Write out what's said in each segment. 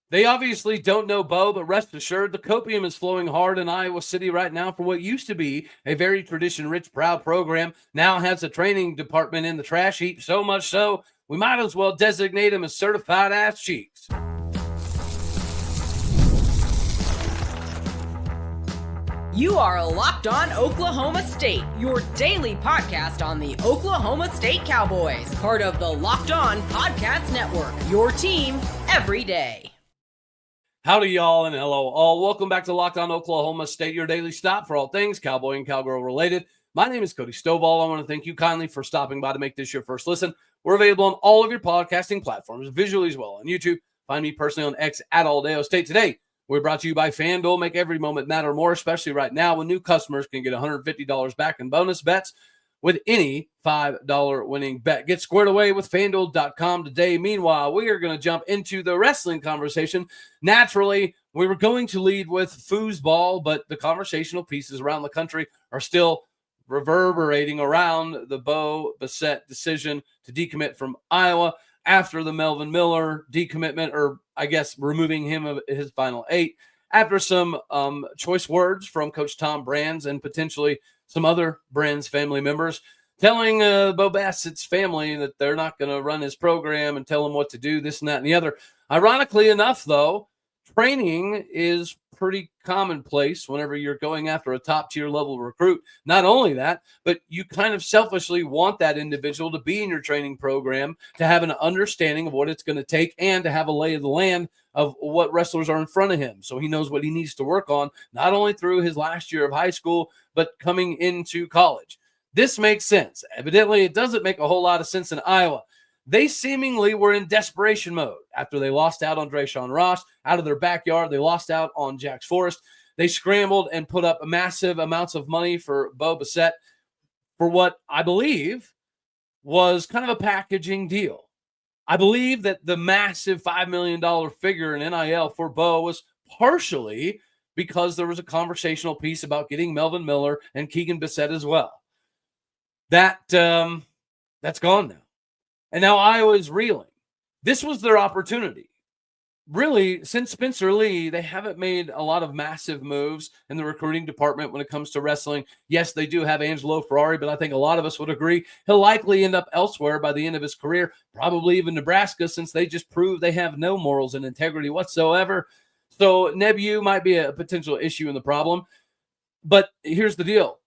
They obviously don't know Bo, but rest assured, the copium is flowing hard in Iowa City right now for what used to be a very tradition-rich, proud program. Now has a training department in the trash heap, so much so, we might as well designate him as certified ass cheeks. You are Locked On Oklahoma State, your daily podcast on the Oklahoma State Cowboys, part of the Locked On Podcast Network, your team every day. Howdy, y'all, and hello, all. Welcome back to Locked On Oklahoma State, your daily stop for all things cowboy and cowgirl related. My name is Cody Stovall. I want to thank you kindly for stopping by to make this your first listen. We're available on all of your podcasting platforms, visually as well on YouTube. Find me personally on X at Aldeo State. Today, we're brought to you by FanDuel. Make every moment matter more, especially right now when new customers can get $150 back in bonus bets with any $5 winning bet. Get squared away with FanDuel.com today. Meanwhile, we are going to jump into the wrestling conversation. Naturally, we were going to lead with foosball, but the conversational pieces around the country are still reverberating around the Bo Basset decision to decommit from Iowa after the Melvin Miller decommitment, or I guess removing him of his final 8, after some choice words from Coach Tom Brands and potentially some other Brands family members telling Bo Bassett's family that they're not going to run his program and tell him what to do, this and that and the other. Ironically enough, though, training is pretty commonplace whenever you're going after a top-tier level recruit. Not only that, but you kind of selfishly want that individual to be in your training program, to have an understanding of what it's going to take, and to have a lay of the land of what wrestlers are in front of him, so he knows what he needs to work on, not only through his last year of high school, but coming into college. This makes sense. Evidently, it doesn't make a whole lot of sense in Iowa. They seemingly were in desperation mode after they lost out on Drayshawn Ross out of their backyard. They lost out on Jax Forrest. They scrambled and put up massive amounts of money for Bo Basset for what I believe was kind of a packaging deal. I believe that the massive $5 million figure in NIL for Bo was partially because there was a conversational piece about getting Melvin Miller and Keegan Bissett as well. That's gone now. And now Iowa is reeling. This was their opportunity. Really, since Spencer Lee, they haven't made a lot of massive moves in the recruiting department when it comes to wrestling. Yes, they do have Angelo Ferrari, but I think a lot of us would agree he'll likely end up elsewhere by the end of his career, probably even Nebraska, since they just proved they have no morals and integrity whatsoever. So Nebu might be a potential issue in the problem. But here's the deal.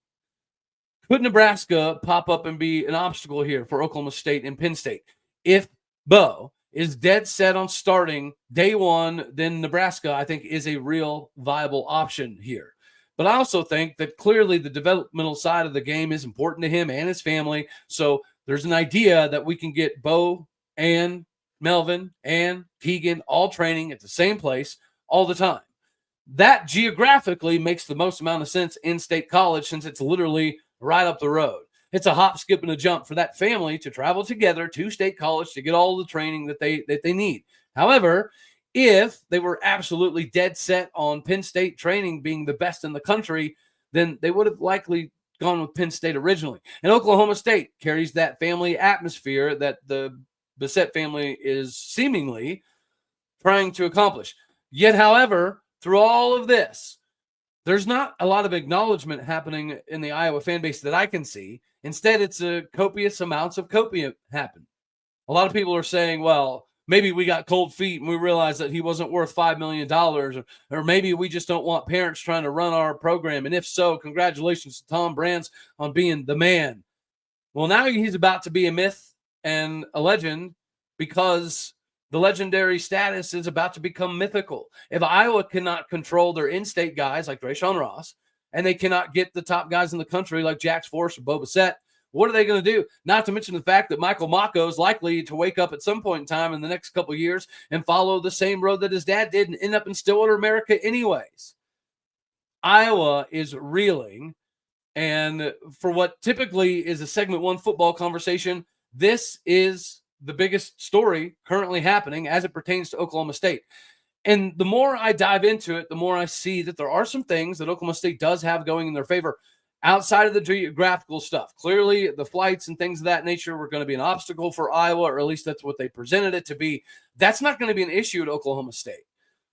Could Nebraska pop up and be an obstacle here for Oklahoma State and Penn State? If Bo is dead set on starting day one, then Nebraska, I think, is a real viable option here. But I also think that clearly the developmental side of the game is important to him and his family. So there's an idea that we can get Bo and Melvin and Keegan all training at the same place all the time. That geographically makes the most amount of sense in State College, since it's literally right up the road. It's a hop, skip, and a jump for that family to travel together to State College to get all the training that they need. However, if they were absolutely dead set on Penn State training being the best in the country, then they would have likely gone with Penn State originally. And Oklahoma State carries that family atmosphere that the Basset family is seemingly trying to accomplish. Yet, however, through all of this, there's not a lot of acknowledgement happening in the Iowa fan base that I can see. Instead, it's a copious amounts of copium happen. A lot of people are saying, well, maybe we got cold feet and we realized that he wasn't worth $5 million, or maybe we just don't want parents trying to run our program. And if so, congratulations to Tom Brands on being the man. Well, now he's about to be a myth and a legend, because the legendary status is about to become mythical. If Iowa cannot control their in-state guys like Drayshawn Ross, and they cannot get the top guys in the country like Jax Forrest or Bo Basset, what are they going to do? Not to mention the fact that Michael Mako is likely to wake up at some point in time in the next couple of years and follow the same road that his dad did and end up in Stillwater, America anyways. Iowa is reeling, and for what typically is a segment one football conversation, this is the biggest story currently happening as it pertains to Oklahoma State. And the more I dive into it, the more I see that there are some things that Oklahoma State does have going in their favor outside of the geographical stuff. Clearly, the flights and things of that nature were going to be an obstacle for Iowa, or at least that's what they presented it to be. That's not going to be an issue at Oklahoma State.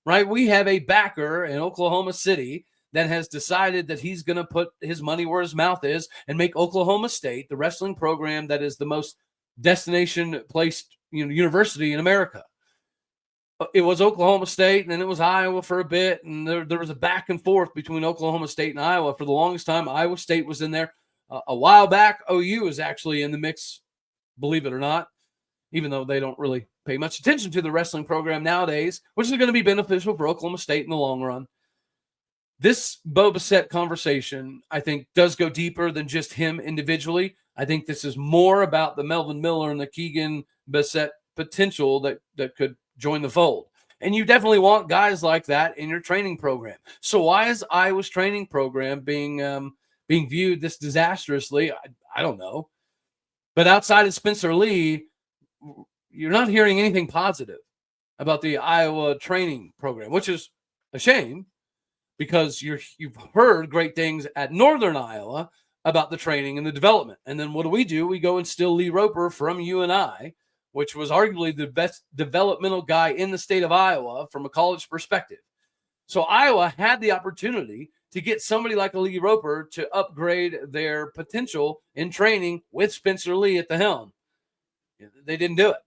right? We have a backer in Oklahoma City that has decided that he's going to put his money where his mouth is and make Oklahoma State the wrestling program that is the most destination placed university in America. It was Oklahoma State, and then it was Iowa for a bit, and there was a back and forth between Oklahoma State and Iowa for the longest time. Iowa State was in there. A while back, OU is actually in the mix, believe it or not, even though they don't really pay much attention to the wrestling program nowadays, which is going to be beneficial for Oklahoma State in the long run. This Bo Basset conversation, I think, does go deeper than just him individually. I think this is more about the Melvin Miller and the Keegan Basset potential that could join the fold. And you definitely want guys like that in your training program. So why is Iowa's training program being viewed this disastrously? I don't know. But outside of Spencer Lee, you're not hearing anything positive about the Iowa training program, which is a shame because you've heard great things at Northern Iowa about the training and the development. And then what do? We go and steal Lee Roper from UNI, which was arguably the best developmental guy in the state of Iowa from a college perspective. So Iowa had the opportunity to get somebody like a Lee Roper to upgrade their potential in training with Spencer Lee at the helm. They didn't do it.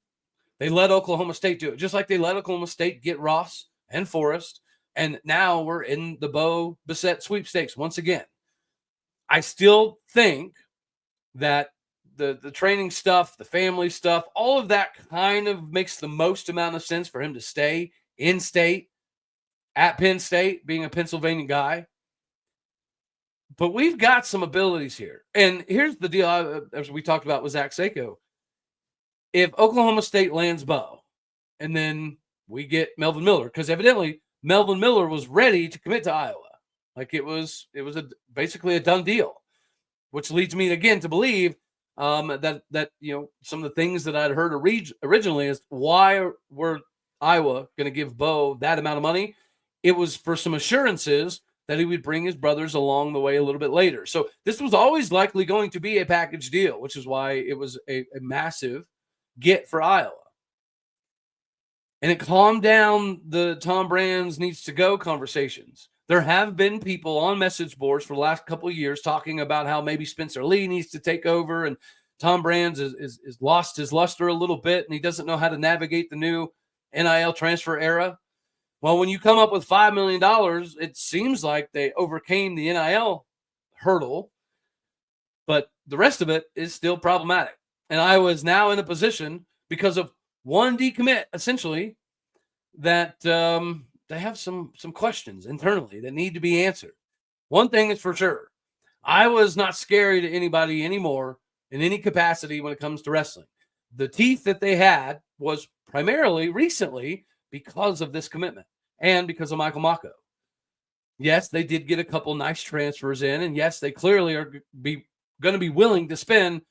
They let Oklahoma State do it, just like they let Oklahoma State get Ross and Forrest. And now we're in the Bo Basset sweepstakes once again. I still think that the training stuff, the family stuff, all of that kind of makes the most amount of sense for him to stay in state at Penn State, being a Pennsylvania guy. But we've got some abilities here. And here's the deal, as we talked about with Zach Sako. If Oklahoma State lands Bo, and then we get Melvin Miller, because evidently Melvin Miller was ready to commit to Iowa. Like it was basically a done deal, which leads me again to believe that some of the things that I'd heard originally is why were Iowa going to give Bo that amount of money? It was for some assurances that he would bring his brothers along the way a little bit later. So this was always likely going to be a package deal, which is why it was a massive get for Iowa. And it calmed down the Tom Brands needs to go conversations. There have been people on message boards for the last couple of years talking about how maybe Spencer Lee needs to take over and Tom Brands is lost his luster a little bit and he doesn't know how to navigate the new NIL transfer era. Well, when you come up with $5 million, it seems like they overcame the NIL hurdle, but the rest of it is still problematic. And Iowa is now in a position because of one decommit, essentially, that they have some questions internally that need to be answered. One thing is for sure. Iowa is not scary to anybody anymore in any capacity when it comes to wrestling. The teeth that they had was primarily recently because of this commitment and because of Michael Mako. Yes, they did get a couple nice transfers in, and yes, they clearly are going to be willing to spend,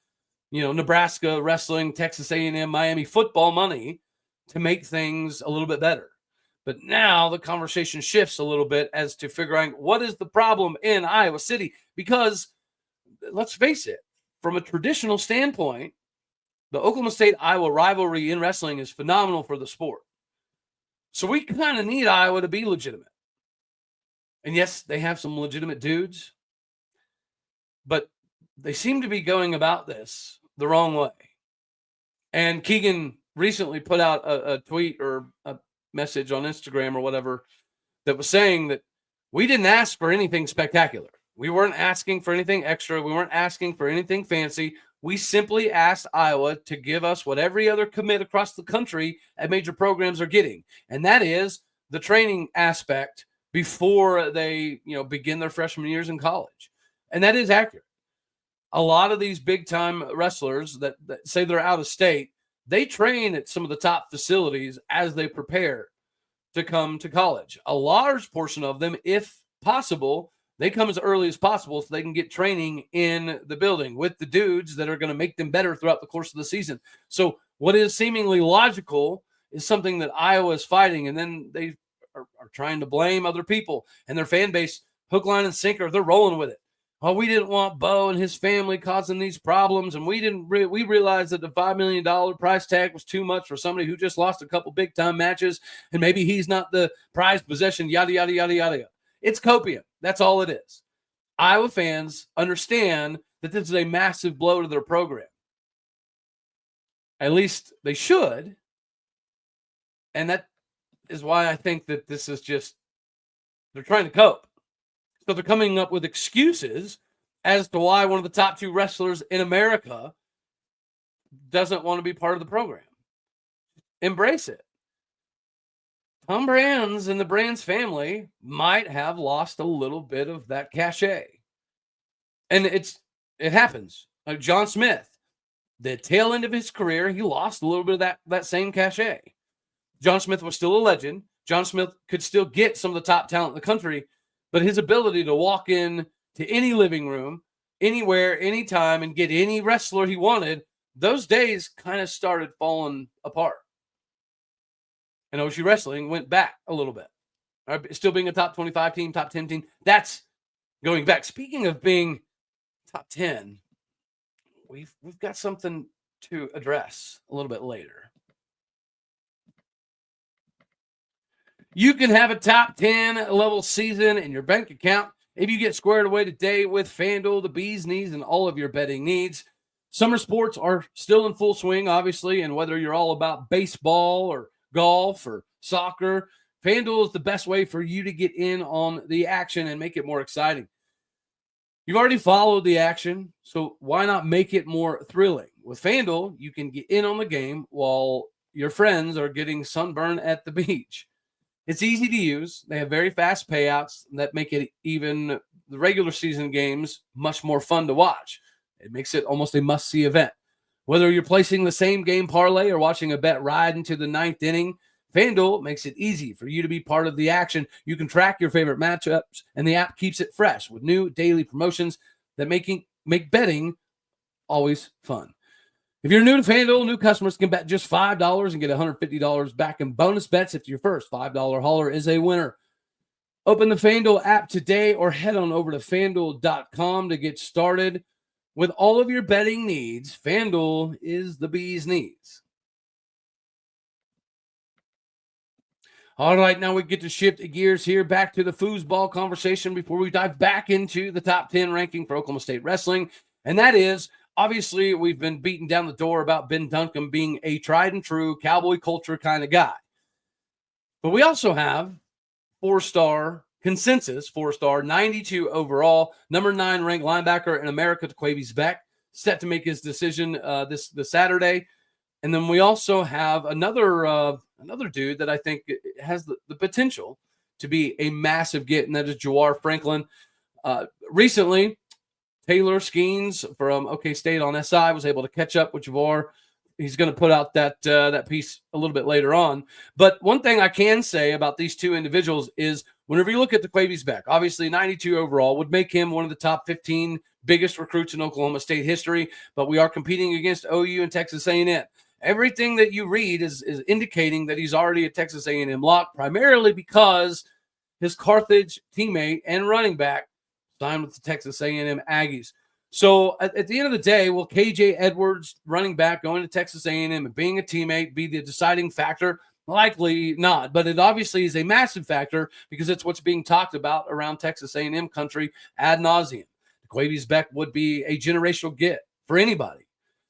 Nebraska wrestling, Texas A&M, Miami football money to make things a little bit better. But now the conversation shifts a little bit as to figuring what is the problem in Iowa City, because let's face it, from a traditional standpoint, the Oklahoma State-Iowa rivalry in wrestling is phenomenal for the sport. So we kind of need Iowa to be legitimate. And yes, they have some legitimate dudes, but they seem to be going about this the wrong way. And Keegan recently put out a tweet or a message on Instagram or whatever that was saying that we didn't ask for anything spectacular. We weren't asking for anything extra. We weren't asking for anything fancy. We simply asked Iowa to give us what every other commit across the country at major programs are getting. And that is the training aspect before they, begin their freshman years in college. And that is accurate. A lot of these big time wrestlers that say they're out of state, they train at some of the top facilities as they prepare to come to college. A large portion of them, if possible, they come as early as possible so they can get training in the building with the dudes that are going to make them better throughout the course of the season. So what is seemingly logical is something that Iowa is fighting, and then they are trying to blame other people and their fan base, hook, line, and sinker. They're rolling with it. oh, we didn't want Bo and his family causing these problems, and we realized that the $5 million price tag was too much for somebody who just lost a couple big time matches, and maybe he's not the prized possession, yada, yada, yada, yada. It's copium. That's all it is. Iowa fans understand that this is a massive blow to their program. At least they should. And that is why I think that this is just, they're trying to cope. So they're coming up with excuses as to why one of the top 2 wrestlers in America doesn't want to be part of the program. Embrace it. Tom Brands and the Brands family might have lost a little bit of that cachet. And it happens. Like John Smith, the tail end of his career, he lost a little bit of that same cachet. John Smith was still a legend. John Smith could still get some of the top talent in the country, but his ability to walk in to any living room, anywhere, anytime, and get any wrestler he wanted, those days kind of started falling apart. And OSU Wrestling went back a little bit. Right? Still being a top 25 team, top 10 team, that's going back. Speaking of being top 10, we've got something to address a little bit later. You can have a top 10 level season in your bank account if you get squared away today with FanDuel, the bee's knees, and all of your betting needs. Summer sports are still in full swing, obviously, and whether you're all about baseball or golf or soccer, FanDuel is the best way for you to get in on the action and make it more exciting. You've already followed the action, so why not make it more thrilling? With FanDuel, you can get in on the game while your friends are getting sunburned at the beach. It's easy to use. They have very fast payouts that make it even the regular season games much more fun to watch. It makes it almost a must-see event. Whether you're placing the same game parlay or watching a bet ride into the 9th inning, FanDuel makes it easy for you to be part of the action. You can track your favorite matchups, and the app keeps it fresh with new daily promotions that make betting always fun. If you're new to FanDuel, new customers can bet just $5 and get $150 back in bonus bets if your first $5 hauler is a winner. Open the FanDuel app today or head on over to FanDuel.com to get started. With all of your betting needs, FanDuel is the bee's knees. All right, now we get to shift gears here back to the foosball conversation before we dive back into the top 10 ranking for Oklahoma State wrestling. And that is, obviously, we've been beating down the door about Ben Duncombe being a tried and true cowboy culture kind of guy. But we also have 4-star consensus, 4-star, 92 overall, number 9 ranked linebacker in America, Daquives Beck, set to make his decision this Saturday. And then we also have another dude that I think has the potential to be a massive get, and that is Jowhar Franklin. Recently, Taylor Skeens from OK State on SI was able to catch up with Jowhar. He's going to put out that piece a little bit later on. But one thing I can say about these two individuals is whenever you look at Daquives Beck, obviously 92 overall would make him one of the top 15 biggest recruits in Oklahoma State history, but we are competing against OU and Texas A&M. Everything that you read is indicating that he's already a Texas A&M lock, primarily because his Carthage teammate and running back signed with the Texas A&M Aggies. So at the end of the day, will KJ Edwards, running back, going to Texas A&M and being a teammate be the deciding factor? Likely not, but it obviously is a massive factor because it's what's being talked about around Texas A&M country ad nauseum. Daquives Beck would be a generational get for anybody.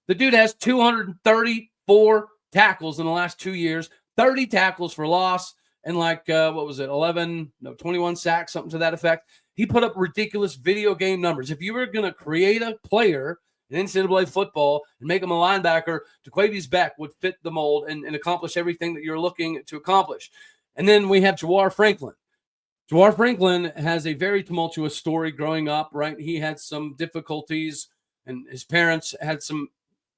The dude has 234 tackles in the last 2 years, 30 tackles for loss, and 21 sacks, something to that effect. He put up ridiculous video game numbers. If you were going to create a player in NCAA football and make him a linebacker, Daquives Beck would fit the mold and accomplish everything that you're looking to accomplish. And then we have Jowhar Franklin. Jowhar Franklin has a very tumultuous story growing up, right? He had some difficulties, and his parents had some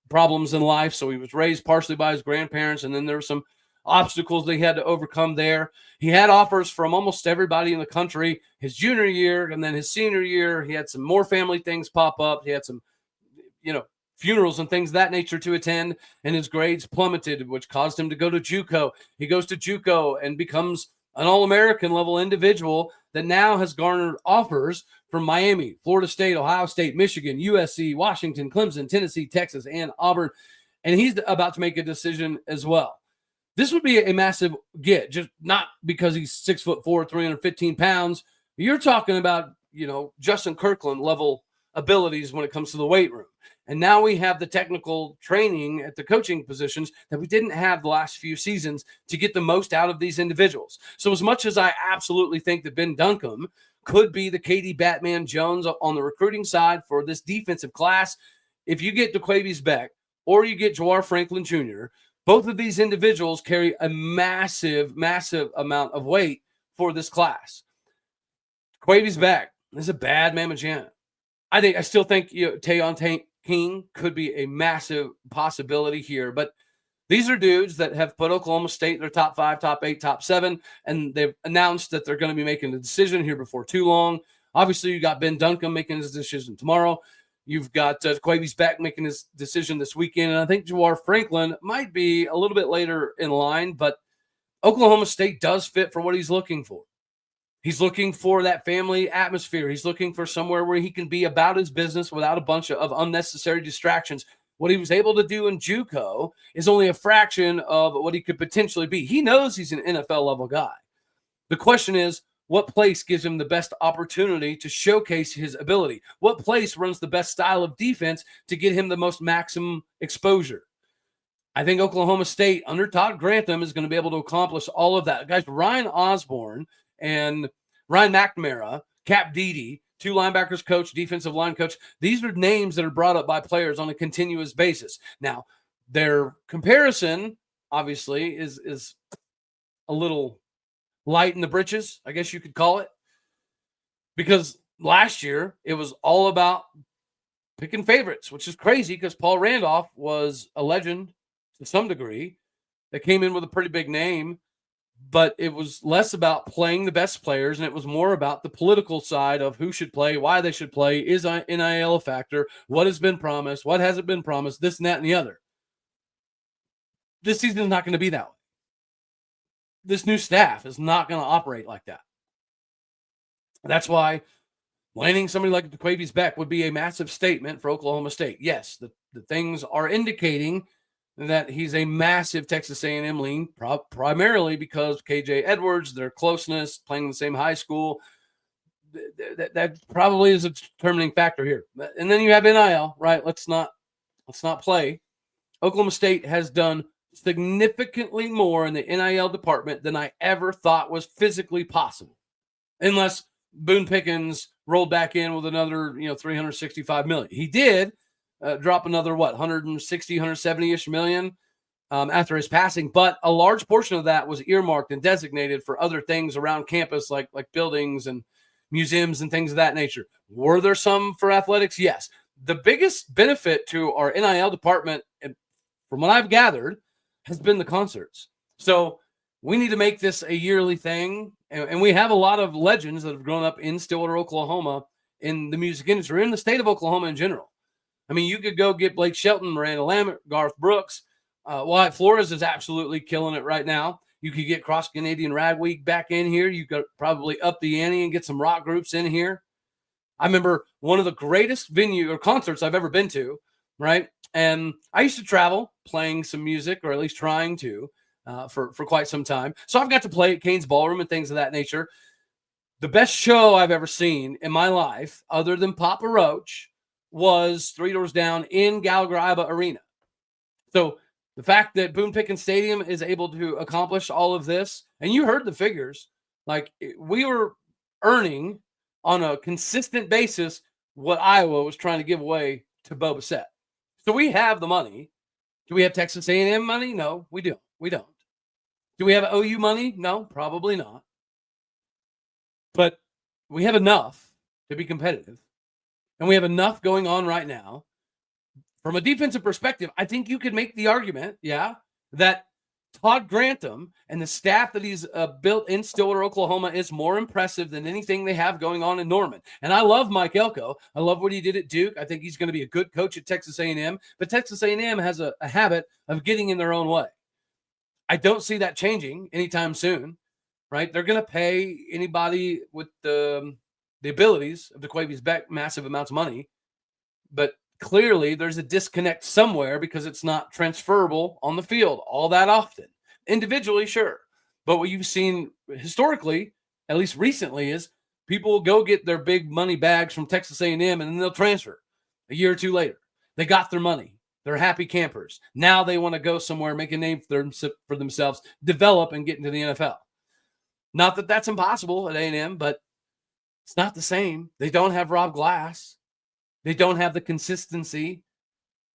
problems in life, so he was raised partially by his grandparents, and then there were some obstacles they had to overcome there. He had offers from almost everybody in the country his junior year, and then his senior year, he had some more family things pop up. He had some, funerals and things of that nature to attend, and his grades plummeted, which caused him to go to JUCO. He goes to JUCO and becomes an All-American level individual that now has garnered offers from Miami, Florida State, Ohio State, Michigan, USC, Washington, Clemson, Tennessee, Texas, and Auburn. And he's about to make a decision as well. This would be a massive get, just not because he's 6'4", 315 pounds. You're talking about, Justin Kirkland level abilities when it comes to the weight room. And now we have the technical training at the coaching positions that we didn't have the last few seasons to get the most out of these individuals. So as much as I absolutely think that Ben Duncombe could be the KD Batman Jones on the recruiting side for this defensive class, if you get Daquives Beck or you get Jowhar Franklin Jr., both of these individuals carry a massive, massive amount of weight for this class. Daquives Beck is a bad Mamma Jamma. I still think Tayon King could be a massive possibility here, but these are dudes that have put Oklahoma State in their top 5, top 8, top 7, and they've announced that they're going to be making a decision here before too long. Obviously, you got Ben Duncombe making his decision tomorrow. You've got Daquives Beck making his decision this weekend, and I think Jowhar Franklin might be a little bit later in line, but Oklahoma State does fit for what he's looking for. He's looking for that family atmosphere. He's looking for somewhere where he can be about his business without a bunch of unnecessary distractions. What he was able to do in JUCO is only a fraction of what he could potentially be. He knows he's an NFL-level guy. The question is, what place gives him the best opportunity to showcase his ability? What place runs the best style of defense to get him the most maximum exposure? I think Oklahoma State, under Todd Grantham, is going to be able to accomplish all of that. Guys, Ryan Osborne and Ryan McNamara, Cap Deedy, 2 linebackers coach, defensive line coach. These are names that are brought up by players on a continuous basis. Now, their comparison, obviously, is a little light in the britches, I guess you could call it. Because last year, it was all about picking favorites, which is crazy because Paul Randolph was a legend to some degree that came in with a pretty big name. But it was less about playing the best players, and it was more about the political side of who should play, why they should play, is NIL a factor, what has been promised, what hasn't been promised, this and that and the other. This season is not going to be that way. This new staff is not going to operate like that. That's why landing somebody like Daquives Beck would be a massive statement for Oklahoma State. Yes, the things are indicating that he's a massive Texas A&M lean, primarily because KJ Edwards, their closeness, playing in the same high school, that probably is a determining factor here. And then you have NIL, right? Let's not play. Oklahoma State has done significantly more in the NIL department than I ever thought was physically possible, unless Boone Pickens rolled back in with another, $365 million. He did. Drop another, 160, 170-ish million after his passing. But a large portion of that was earmarked and designated for other things around campus, like buildings and museums and things of that nature. Were there some for athletics? Yes. The biggest benefit to our NIL department, from what I've gathered, has been the concerts. So we need to make this a yearly thing. And we have a lot of legends that have grown up in Stillwater, Oklahoma, in the music industry, in the state of Oklahoma in general. I mean, you could go get Blake Shelton, Miranda Lambert, Garth Brooks. Wyatt Flores is absolutely killing it right now. You could get Cross Canadian Rag Week back in here. You could probably up the ante and get some rock groups in here. I remember one of the greatest venue or concerts I've ever been to, right? And I used to travel playing some music, or at least trying to, for quite some time. So I've got to play at Kane's Ballroom and things of that nature. The best show I've ever seen in my life, other than Papa Roach, was Three Doors Down in Gallagher-Iba Arena. So the fact that Boone Pickens Stadium is able to accomplish all of this, and you heard the figures, like we were earning on a consistent basis what Iowa was trying to give away to Bo Basset. So we have the money. Do we have Texas A&M money? No, we don't. We don't. Do we have OU money? No, probably not. But we have enough to be competitive. And we have enough going on right now. From a defensive perspective, I think you could make the argument, that Todd Grantham and the staff that he's built in Stillwater, Oklahoma is more impressive than anything they have going on in Norman. And I love Mike Elko. I love what he did at Duke. I think he's going to be a good coach at Texas A&M. But Texas A&M has a habit of getting in their own way. I don't see that changing anytime soon. right? They're going to pay anybody with the abilities of Daquives Beck massive amounts of money, but clearly there's a disconnect somewhere because it's not transferable on the field all that often. Individually, sure, but what you've seen historically, at least recently, is people will go get their big money bags from Texas A&M and then they'll transfer a year or two later. They got their money. They're happy campers. Now they want to go somewhere, make a name for themselves, develop, and get into the NFL. Not that that's impossible at A&M, but it's not the same. They don't have Rob Glass. They don't have the consistency.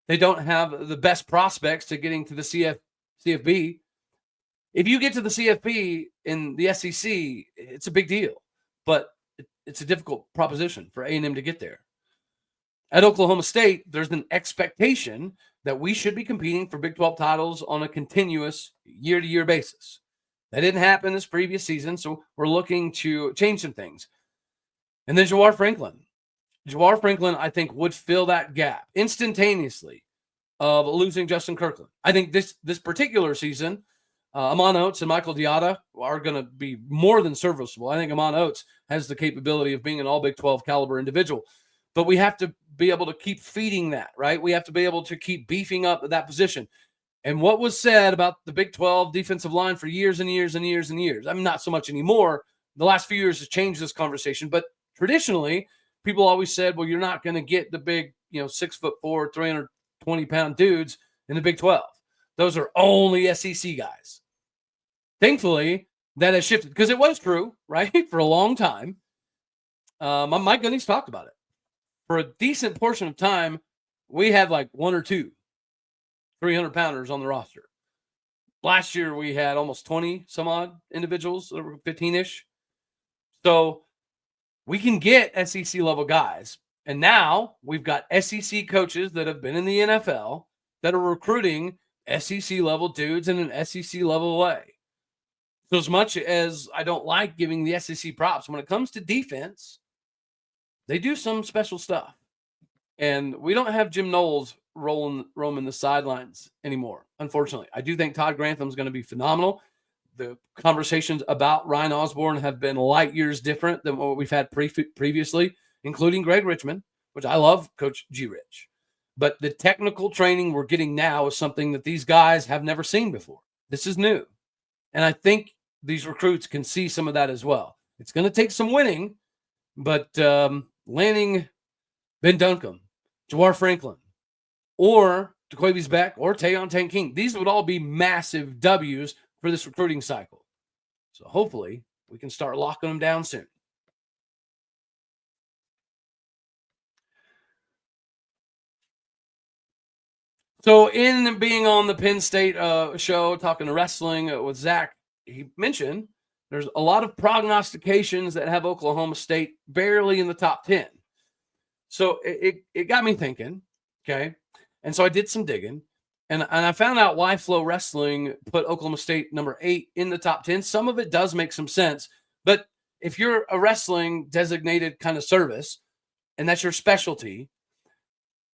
They don't have the best prospects to getting to the CFB. If you get to the CFB in the SEC, it's a big deal, but it's a difficult proposition for A&M to get there. At Oklahoma State, there's an expectation that we should be competing for Big 12 titles on a continuous year-to-year basis. That didn't happen this previous season, so we're looking to change some things. And then Jowhar Franklin. Jowhar Franklin, I think, would fill that gap instantaneously of losing Justin Kirkland. I think this particular season, Amon Oates and Michael Diatta are going to be more than serviceable. I think Amon Oates has the capability of being an all Big 12 caliber individual. But we have to be able to keep feeding that, right? We have to be able to keep beefing up that position. And what was said about the Big 12 defensive line for years and years and years and years, I mean, not so much anymore. The last few years has changed this conversation. But traditionally, people always said, well, you're not going to get the big, 6'4", 320-pound dudes in the Big 12. Those are only SEC guys. Thankfully, that has shifted because it was true, right, for a long time. Mike Gundy's talked about it. For a decent portion of time, we had like one or two 300-pounders on the roster. Last year, we had almost 20 some odd individuals, 15-ish. So we can get SEC level guys. And now we've got SEC coaches that have been in the NFL that are recruiting SEC level dudes in an SEC level way. So as much as I don't like giving the SEC props, when it comes to defense, they do some special stuff. And we don't have Jim Knowles roaming the sidelines anymore, unfortunately. I do think Todd Grantham's going to be phenomenal. The conversations about Ryan Osborne have been light years different than what we've had previously, including Greg Richmond, which I love, Coach G. Rich. But the technical training we're getting now is something that these guys have never seen before. This is new. And I think these recruits can see some of that as well. It's going to take some winning, but landing Ben Duncombe, Jowhar Franklin, or Daquives Beck, or Tayon Tank King, these would all be massive W's for this recruiting cycle. So hopefully we can start locking them down soon. So in being on the Penn State show, talking to wrestling with Zach, he mentioned there's a lot of prognostications that have Oklahoma State barely in the top 10. So it got me thinking, okay? And so I did some digging, and I found out why Flow Wrestling put Oklahoma State number 8 in the top 10. Some of it does make some sense, but if you're a wrestling designated kind of service, and that's your specialty,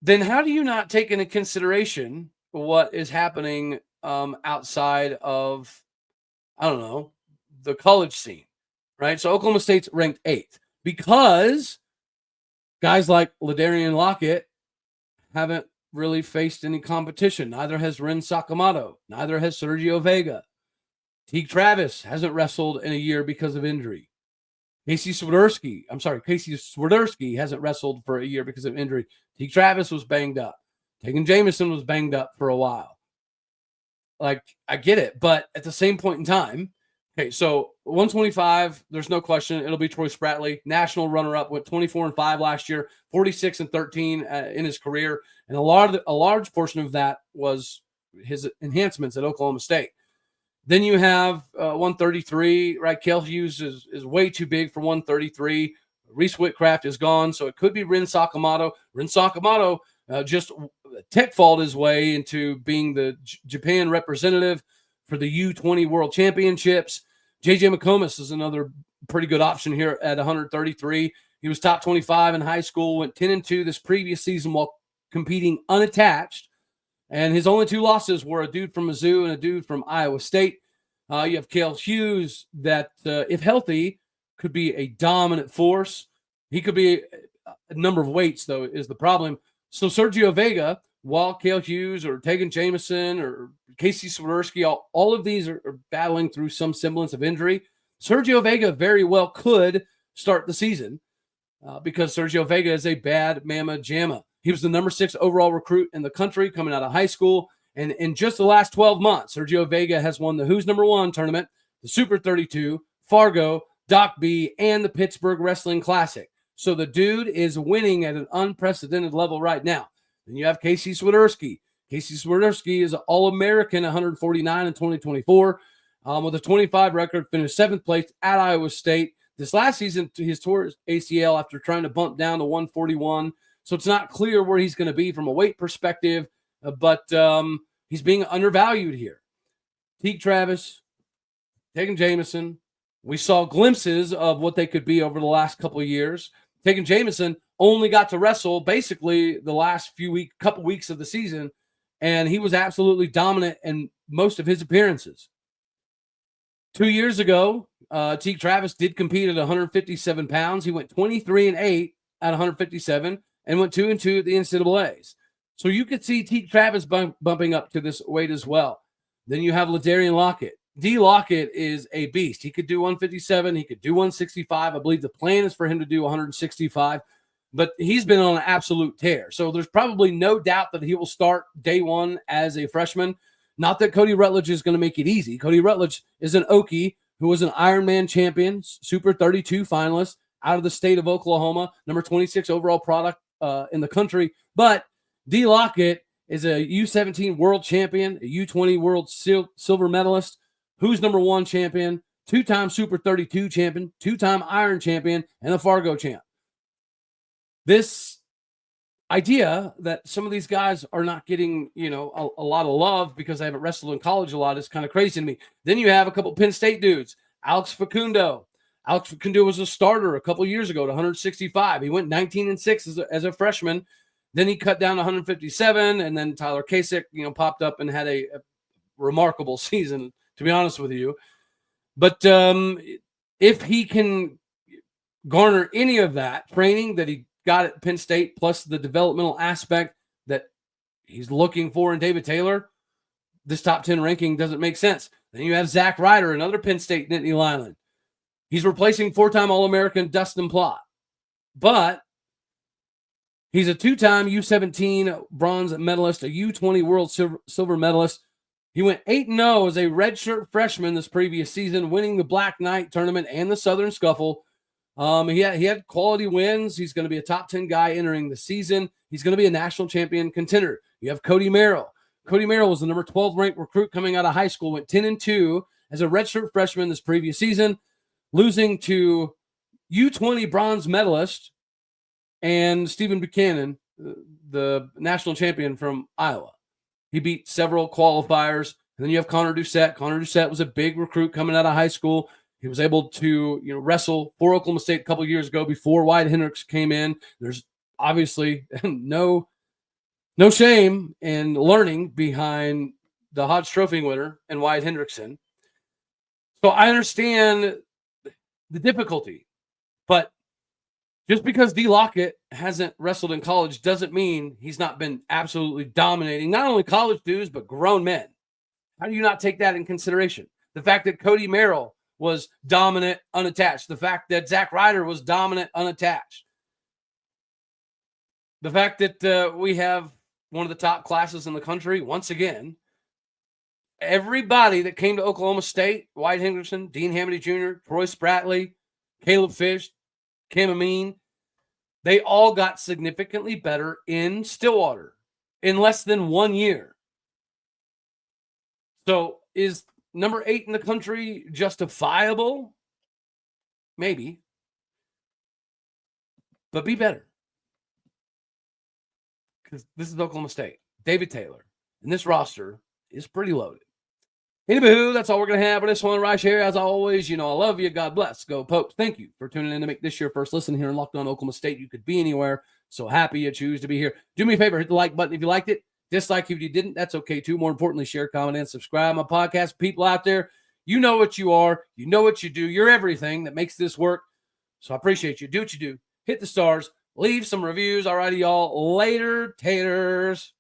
then how do you not take into consideration what is happening outside of, I don't know, the college scene, right? So Oklahoma State's ranked 8th because guys like Ladarian Lockett haven't really faced any competition. Neither has Ren Sakamoto. Neither has Sergio Vega. Teague Travis hasn't wrestled in a year because of injury. Casey Swiderski hasn't wrestled for a year because of injury. Teague Travis was banged up. Tegan Jameson was banged up for a while. Like, I get it, but at the same point in time, okay, so 125, there's no question. It'll be Troy Spratley, national runner-up, went 24-5 last year, 46-13 in his career, and a large portion of that was his enhancements at Oklahoma State. Then you have 133, right? Kel Hughes is way too big for 133. Reese Whitcraft is gone, so it could be Ren Sakamoto. Ren Sakamoto just tech-falled his way into being the Japan representative for the U20 World Championships. JJ McComas is another pretty good option here at 133. He was top 25 in high school, went 10-2 this previous season while competing unattached. And his only 2 losses were a dude from Mizzou and a dude from Iowa State. You have Cale Hughes that, if healthy, could be a dominant force. He could be a number of weights, though, is the problem. So Sergio Vega, while Cale Hughes or Tegan Jameson or Casey Swiderski, all of these are battling through some semblance of injury. Sergio Vega very well could start the season because Sergio Vega is a bad mama jamma. He was the number 6 overall recruit in the country coming out of high school. And in just the last 12 months, Sergio Vega has won the Who's Number 1 tournament, the Super 32, Fargo, Doc B, and the Pittsburgh Wrestling Classic. So the dude is winning at an unprecedented level right now. Then you have Casey Swiderski. Casey Swiderski is an All-American 149 in 2024 with a 25 record, finished 7th place at Iowa State. This last season, he tore his ACL after trying to bump down to 141. So it's not clear where he's going to be from a weight perspective, but he's being undervalued here. Teague Travis, Tegan Jameson. We saw glimpses of what they could be over the last couple of years. Tegan Jameson only got to wrestle basically the last couple weeks of the season, and he was absolutely dominant in most of his appearances. 2 years ago, Teague Travis did compete at 157 pounds. He went 23-8 at 157 and went 2-2 at the NCAAs. So you could see Teague Travis bumping up to this weight as well. Then you have LaDarian Lockett. D. Lockett is a beast. He could do 157. He could do 165. I believe the plan is for him to do 165. But he's been on an absolute tear. So there's probably no doubt that he will start day one as a freshman. Not that Cody Rutledge is going to make it easy. Cody Rutledge is an Okie who was an Ironman champion, Super 32 finalist out of the state of Oklahoma, number 26 overall product in the country. But D. Lockett is a U17 world champion, a U20 world silver medalist, Who's Number 1 champion, 2-time Super 32 champion, 2-time Iron champion, and a Fargo champ. This idea that some of these guys are not getting, a lot of love because they haven't wrestled in college a lot is kind of crazy to me. Then you have a couple Penn State dudes. Alex Facundo. Alex Facundo was a starter a couple years ago at 165. He went 19-6 as a freshman. Then he cut down to 157, and then Tyler Kasich, popped up and had a remarkable season, to be honest with you. But if he can garner any of that training that he got at Penn State, plus the developmental aspect that he's looking for in David Taylor, this top 10 ranking doesn't make sense. Then you have Zach Ryder, another Penn State Nittany Lineman. He's replacing 4-time All-American Dustin Plott. But he's a 2-time U17 bronze medalist, a U20 world silver medalist. He went 8-0 as a redshirt freshman this previous season, winning the Black Knight tournament and the Southern Scuffle. He had quality wins. He's going to be a top 10 guy entering the season. He's going to be a national champion contender. You have Cody Merrill. Cody Merrill was the number 12 ranked recruit coming out of high school, went 10-2 as a redshirt freshman this previous season, losing to U20 bronze medalist and Stephen Buchanan, the national champion from Iowa. He beat several qualifiers. And then you have Connor Doucette. Connor Doucette was a big recruit coming out of high school. He was able to, wrestle for Oklahoma State a couple of years ago before Wyatt Hendricks came in. There's obviously no shame in learning behind the Hodge Trophy winner and Wyatt Hendrickson. So I understand the difficulty, but just because D. Lockett hasn't wrestled in college doesn't mean he's not been absolutely dominating not only college dudes, but grown men. How do you not take that in consideration? The fact that Cody Merrill was dominant, unattached. The fact that Zach Ryder was dominant, unattached. The fact that we have one of the top classes in the country, once again. Everybody that came to Oklahoma State, Wyatt Hendrickson, Dean Hamady Jr., Troy Spratley, Caleb Fish, Cam Amin, they all got significantly better in Stillwater in less than 1 year. So is number 8 in the country justifiable? Maybe. But be better. Because this is Oklahoma State. David Taylor. And this roster is pretty loaded. Anywho, that's all we're going to have for this one right here. As always, I love you. God bless. Go Pokes. Thank you for tuning in to make this your first listen here in Locked On Oklahoma State. You could be anywhere. So happy you choose to be here. Do me a favor. Hit the like button if you liked it. Dislike if you didn't. That's okay too. More importantly, share, comment, and subscribe. My podcast people out there, You know what you are. You know what you do. You're everything that makes this work. So I appreciate you. Do what you do. Hit the stars. Leave some reviews. All righty, y'all. Later, taters.